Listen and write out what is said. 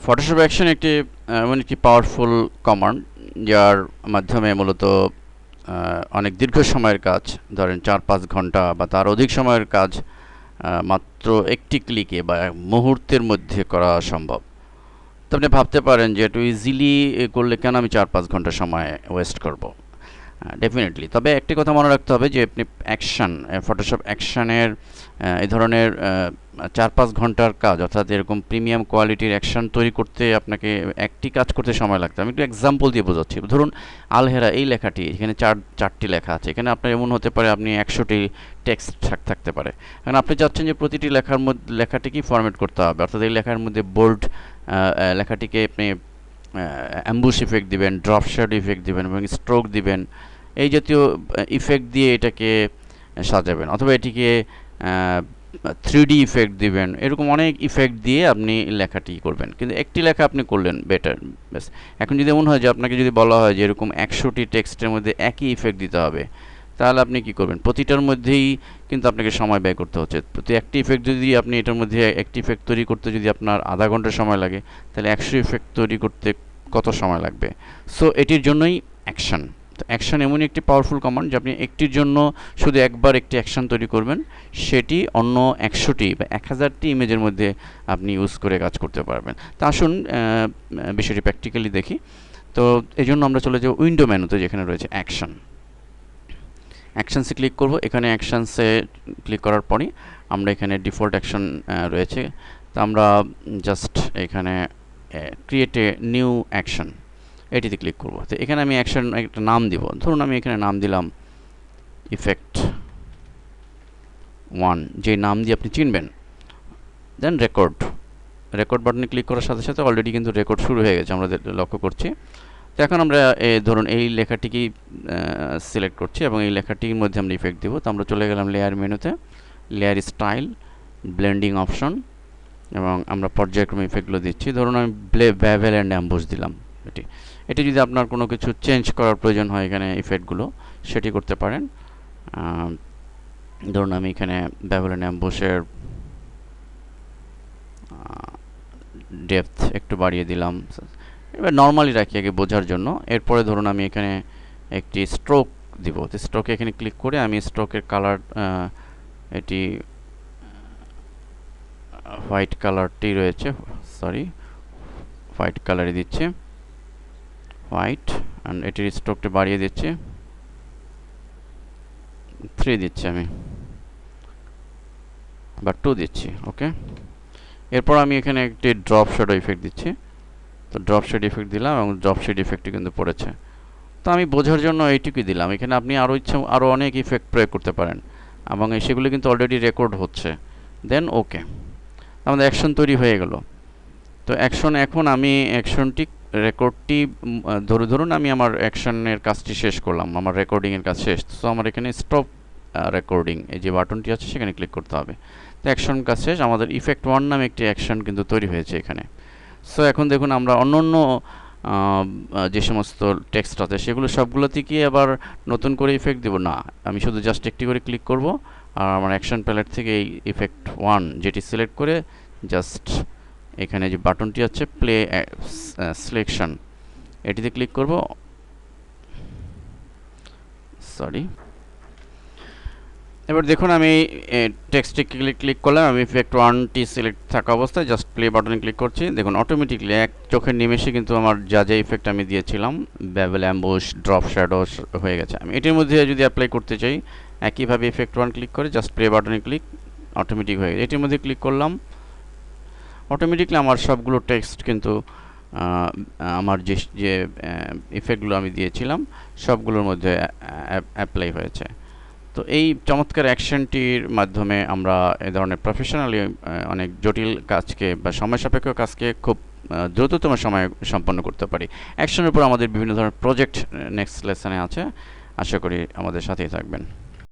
Photoshop action একটি এমন একটি পাওয়ারফুল কমান্ড যার মাধ্যমে মূলত অনেক দীর্ঘ সময়ের কাজ, ধরেন 4-5 ঘন্টা বা তার অধিক সময়ের কাজ মাত্র একটি ক্লিকে বা মুহূর্তের মধ্যে করা সম্ভব। তো আপনি ভাবতে পারেন যে একটু ইজিলি করলে কেন আমি 4-5 ঘন্টা সময় ওয়েস্ট করব। ডেফিনেটলি, তবে একটি কথা মনে রাখতে হবে যে আপনি অ্যাকশন, ফটোশপ অ্যাকশনের এই ধরনের 4-5 ঘন্টার কাজ, অর্থাৎ এরকম প্রিমিয়াম কোয়ালিটির অ্যাকশন তৈরি করতে আপনাকে একটি কাজ করতে সময় লাগতো। আমি একটু এক্সাম্পল দিয়ে বোঝাচ্ছি। ধরুন আলহেরা এই লেখাটি, এখানে চারটি লেখা আছে, এখানে আপনার এমন হতে পারে আপনি 100টি টেক্সট থাকতে পারে। কারণ আপনি চাচ্ছেন যে প্রতিটি লেখার মধ্যে লেখাটিকেই ফরম্যাট করতে হবে, অর্থাৎ এই লেখার মধ্যে বোল্ড লেখাটিকে আপনি অ্যাম্বুশ ইফেক্ট দিবেন, ড্রপ শ্যাডো ইফেক্ট দিবেন এবং স্ট্রোক দিবেন, এই জাতীয় ইফেক্ট দিয়ে এটাকে সাজাবেন, অথবা এটিকে 3D ইফেক্ট দিবেন, এরকম অনেক ইফেক্ট দিয়ে আপনি লেখাটি করবেন। কিন্তু একটি লেখা আপনি করলেন বেটার ব্যাস। এখন যদি এমন হয় যে আপনাকে যদি বলা হয় যে এরকম 100টি টেক্সটের মধ্যে একই ইফেক্ট দিতে হবে, তাহলে আপনি কি করবেন? প্রতিটার মধ্যেই কিন্তু আপনাকে সময় ব্যয় করতে হচ্ছে। প্রতি একটি ইফেক্ট যদি আপনি এটার মধ্যে একটি ইফেক্ট তৈরি করতে যদি আপনার আধা ঘন্টা সময় লাগে, তাহলে 100 ইফেক্ট তৈরি করতে কত সময় লাগবে? সো এটির জন্যই অ্যাকশন। তো অ্যাকশন এমনই একটি পাওয়ারফুল কমান্ড যে আপনি একটির জন্য শুধু একবার একটি অ্যাকশন তৈরি করবেন, সেটি অন্য 100টি বা 1000টি ইমেজের মধ্যে আপনি ইউজ করে কাজ করতে পারবেন। তো আসুন বিষয়টি প্র্যাকটিক্যালি দেখি। তো এই জন্য আমরা চলে যাব উইন্ডো মেনুতে, যেখানে রয়েছে অ্যাকশন। অ্যাকশনসে ক্লিক করব। এখানে অ্যাকশনসে ক্লিক করার পরই আমরা এখানে ডিফল্ট অ্যাকশন রয়েছে, তো আমরা জাস্ট এখানে ক্রিয়েট এ নিউ অ্যাকশন এটিতে ক্লিক করব। তো এখানে আমি অ্যাকশন একটা নাম দিব। ধরুন আমি এখানে নাম দিলাম ইফেক্ট 1, যে নাম দিয়ে আপনি চিনবেন। দেন রেকর্ড বাটনে ক্লিক করার সাথে সাথে অলরেডি কিন্তু রেকর্ড শুরু হয়ে গেছে, আমরা লক্ষ্য করছি। তো এখন আমরা ধরুন এই লেখাটিকেই সিলেক্ট করছি এবং এই লেখাটির মধ্যে আমরা ইফেক্ট দেবো। তো আমরা চলে গেলাম লেয়ার মেনুতে, লেয়ার স্টাইল, ব্লেন্ডিং অপশন, এবং আমরা পর্যায়ক্রমে ইফেক্টগুলো দিচ্ছি। ধরুন আমি ব্যাভেল অ্যান্ড অ্যাম্বুশ দিলাম। এটি যদি আপনার কোনো কিছু চেঞ্জ করার প্রয়োজন হয় এখানে ইফেক্টগুলো, সেটি করতে পারেন। ধরুন আমি এখানে ব্যাভেল অ্যান্ড অ্যাম্বুশের ডেপথ একটু বাড়িয়ে দিলাম। এবার নর্মালি রাখি আগে বোঝার জন্য। এরপরে ধরুন আমি এখানে একটি স্ট্রোক দিব। তো স্ট্রোকে এখানে ক্লিক করে আমি স্ট্রোকের কালার, এটি হোয়াইট কালারটি রয়েছে, সরি হোয়াইট কালারই দিচ্ছি, হোয়াইট, অ্যান্ড এটির স্ট্রোকটি বাড়িয়ে দিচ্ছি, 3 দিচ্ছি আমি, বা 2 দিচ্ছি। ওকে, এরপর আমি এখানে একটি ড্রপ শ্যাডো ইফেক্ট দিচ্ছি। তো ড্রপ শেড ইফেক্ট দিলাম এবং ড্রপ শেড ইফেক্টটি কিন্তু পড়েছে। তো আমি বোঝার জন্য এইটুকুই দিলাম। এখানে আপনি আরও অনেক ইফেক্ট প্রয়োগ করতে পারেন এবং সেগুলো কিন্তু অলরেডি রেকর্ড হচ্ছে। দেন ওকে, আমাদের অ্যাকশন তৈরি হয়ে গেল। তো এখন আমি অ্যাকশনটি রেকর্ডটি ধরুন আমি আমার অ্যাকশনের কাজটি শেষ করলাম, আমার রেকর্ডিংয়ের কাজ শেষ। তো আমার এখানে স্টপ রেকর্ডিং এই যে বাটনটি আছে সেখানে ক্লিক করতে হবে। তো অ্যাকশন কাজ শেষ, আমাদের ইফেক্ট 1 নামে একটি অ্যাকশন কিন্তু তৈরি হয়েছে এখানে। সো এখন দেখুন আমরা অন্য যে সমস্ত টেক্সট আছে সেগুলো সবগুলোতে কি আবার নতুন করে ইফেক্ট দেব না, আমি শুধু জাস্ট একটি করে ক্লিক করব আর আমার অ্যাকশন প্যালেট থেকে এই ইফেক্ট 1 যেটি সিলেক্ট করে জাস্ট এখানে যে বাটনটি আছে প্লে সিলেকশন, এটিতে ক্লিক করব। সরি, এবার দেখুন আমি টেক্সটে ক্লিক করলাম, আমি ইফেক্ট 1টি সিলেক্ট থাকা অবস্থায় জাস্ট প্লে বাটনে ক্লিক করছি। দেখুন অটোমেটিকলি এক চোখের নিমেষে কিন্তু আমার যা ইফেক্ট আমি দিয়েছিলাম, ব্যাভেল, অ্যাম্বুশ, ড্রপ শ্যাডো হয়ে গেছে। আমি এটির মধ্যে যদি অ্যাপ্লাই করতে চাই, একইভাবে ইফেক্ট 1 ক্লিক করে জাস্ট প্লে বাটনে ক্লিক, অটোমেটিক হয়ে গেছে। এটির মধ্যে ক্লিক করলাম, অটোমেটিকলি আমার সবগুলো টেক্সট কিন্তু আমার যে ইফেক্টগুলো আমি দিয়েছিলাম সবগুলোর মধ্যে অ্যাপ্লাই হয়েছে। তো এই চমৎকার অ্যাকশনটির মাধ্যমে আমরা এ ধরনের প্রফেশনালি অনেক জটিল কাজকে বা সময় সাপেক্ষ কাজকে খুব দ্রুততম সময়ে সম্পন্ন করতে পারি। অ্যাকশনের উপর আমাদের বিভিন্ন ধরনের প্রজেক্ট নেক্সট লেসনে আছে, আশা করি আমাদের সাথেই থাকবেন।